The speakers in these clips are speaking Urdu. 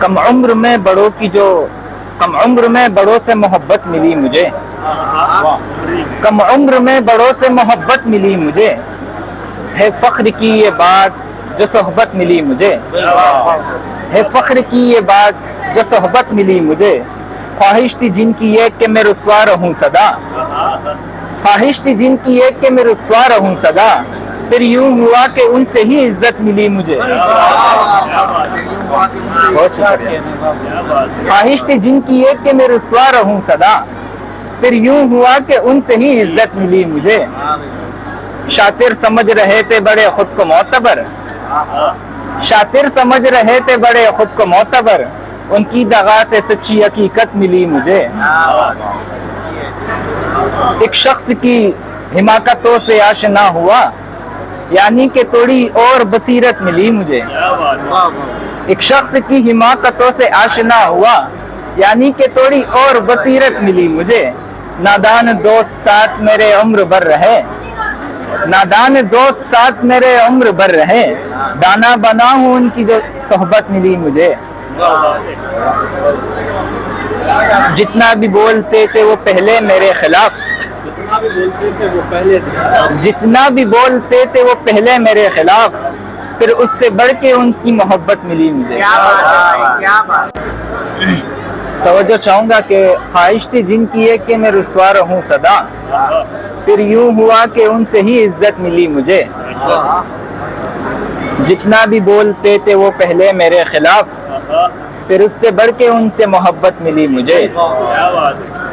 کم عمر میں بڑوں سے محبت ملی مجھے، کم عمر میں بڑوں سے محبت ملی مجھے، ہے فخر کی یہ بات جو صحبت ملی مجھے، ہے فخر کی یہ بات جو صحبت ملی مجھے، خواہش تھی جن کی ایک کہ میں رسوا رہوں سدا، خواہش تھی جن کی ایک کہ میں رسوا رہوں سدا، پھر یوں ہوا کہ ان سے ہی عزت ملی مجھے۔ بہت شکریہ۔ خواہش تھی جن کی ایک کہ میں رسوا رہوں سدا، پھر یوں ہوا کہ ان سے ہی عزت ملی مجھے۔ شاطر سمجھ رہے تھے بڑے خود کو معتبر، شاطر سمجھ رہے تھے بڑے خود کو معتبر، ان کی دغا سے سچی حقیقت ملی مجھے۔ ایک شخص کی حماقتوں سے آشنا ہوا، یعنی کہ تھوڑی اور بصیرت ملی مجھے۔ ایک شخص کی حماقتوں سے آشنا ہوا، یعنی کہ تھوڑی اور بصیرت ملی مجھے۔ نادان دوست ساتھ میرے عمر بھر رہے، نادان دوست ساتھ میرے عمر بھر رہے، دانا بنا ہوں ان کی جو صحبت ملی مجھے۔ جتنا بھی بولتے تھے وہ پہلے میرے خلاف، جتنا بھی بولتے تھے وہ پہلے میرے خلاف، پھر اس سے بڑھ کے ان کی محبت ملی مجھے۔ توجہ چاہوں گا کہ خواہش تھی جن کی ہے کہ میں رسوا رہوں سدا، پھر یوں ہوا کہ ان سے ہی عزت ملی مجھے۔ جتنا بھی بولتے تھے وہ پہلے میرے خلاف، پھر اس سے بڑھ کے ان سے محبت ملی مجھے۔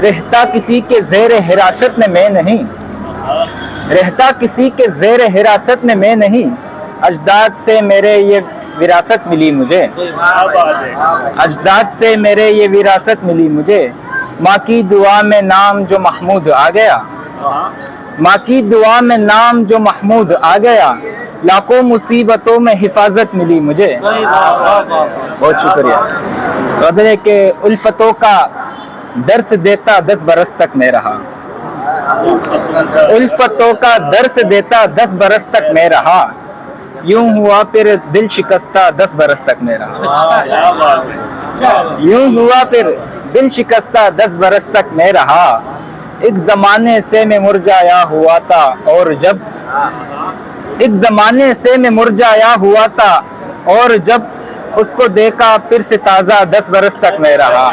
رہتا کسی کے زیر حراست میں نہیں، رہتا کسی کے زیر حراست میں نہیں، اجداد سے میرے یہ وراثت ملی مجھے، اجداد سے میرے یہ وراثت ملی مجھے۔ ماں کی دعا میں نام جو محمود آ گیا، ماں کی دعا میں نام جو محمود آ گیا، لاکھوں مصیبتوں میں حفاظت ملی مجھے۔ بہت شکریہ۔ قدر کہ الفتوں کا درس دیتا 10 برس تک میں رہا، الفتوں کا درس دیتا 10 برس تک میں رہا، یوں ہوا پھر دل شکستہ 10 برس تک میں رہا، یوں ہوا پھر دل شکستہ 10 برس تک میں رہا۔ ایک زمانے سے میں مرجھایا ہوا تھا اور جب، ایک زمانے سے میں مرجھایا ہوا تھا اور جب اس کو دیکھا پھر سے تازہ 10 برس تک میں رہا۔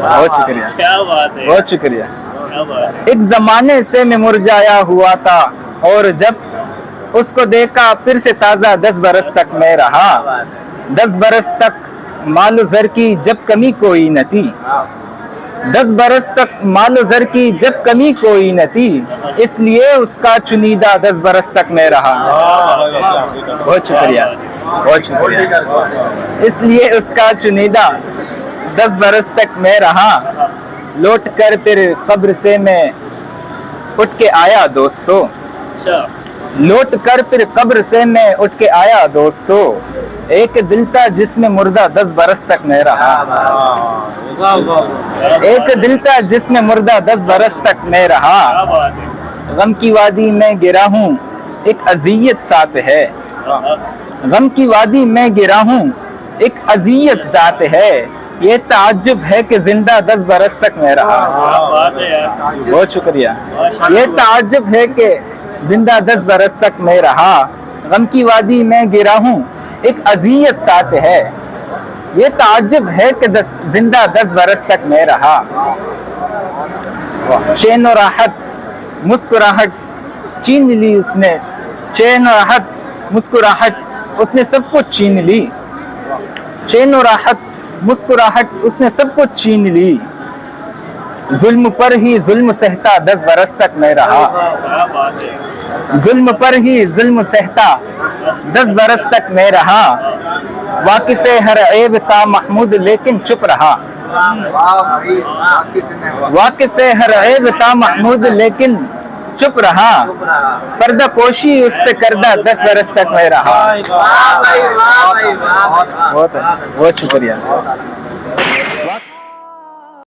بہت شکریہ، بہت شکریہ۔ ایک زمانے سے میں مرجھایا ہوا تھا اور جب اس کو دیکھا پھر سے تازہ 10 برس تک میں رہا۔ 10 برس تک مال و زر کی جب کمی کوئی نہ تھی، 10 برس تک مال و زر کی جب کمی کوئی نہ تھی، اس لیے اس کا چنیدہ 10 برس تک میں رہا۔ بہت شکریہ، بہت شکریہ۔ اس لیے اس کا چنیدہ 10 برس تک میں رہا، لوٹ کر پھر قبر سے میں اٹھ کے آیا دوستو، لوٹ کر پھر قبر سے میں اٹھ کے آیا دوستو، ایک دل تھا جس میں مردہ 10 برس تک میں رہا، ایک دل تھا جس میں مردہ 10 برس تک میں رہا۔ غم کی وادی میں گرا ہوں ایک اذیت ساتھ ہے، غم کی وادی میں گرا ہوں ایک اذیت ذات ہے، یہ تعجب ہے کہ زندہ 10 برس تک میں رہا۔ بہت شکریہ۔ یہ تعجب ہے کہ زندہ 10 برس تک میں رہا، غم کی وادی میں گرا ہوں ایک اذیت ساتھ ہے، یہ تعجب ہے کہ زندہ 10 برس تک میں رہا۔ چین و راحت مسکراہٹ چھین لی اس نے، چین و راحت مسکراہٹ اس نے سب کچھ چھین لی، چین و راحت مسکراہٹ اس نے سب کچھ چھین لی، ظلم پر ہی ظلم سہتا 10 برس تک میں رہا، ظلم پر ہی ظلم سہتا 10 برس تک میں رہا، واقف ہر عیب تھا محمود لیکن چپ رہا، واقف ہر عیب تھا محمود لیکن چپ رہا، پردہ پوشی اس پہ کردہ 10 برس تک میں رہا۔ بہت شکریہ۔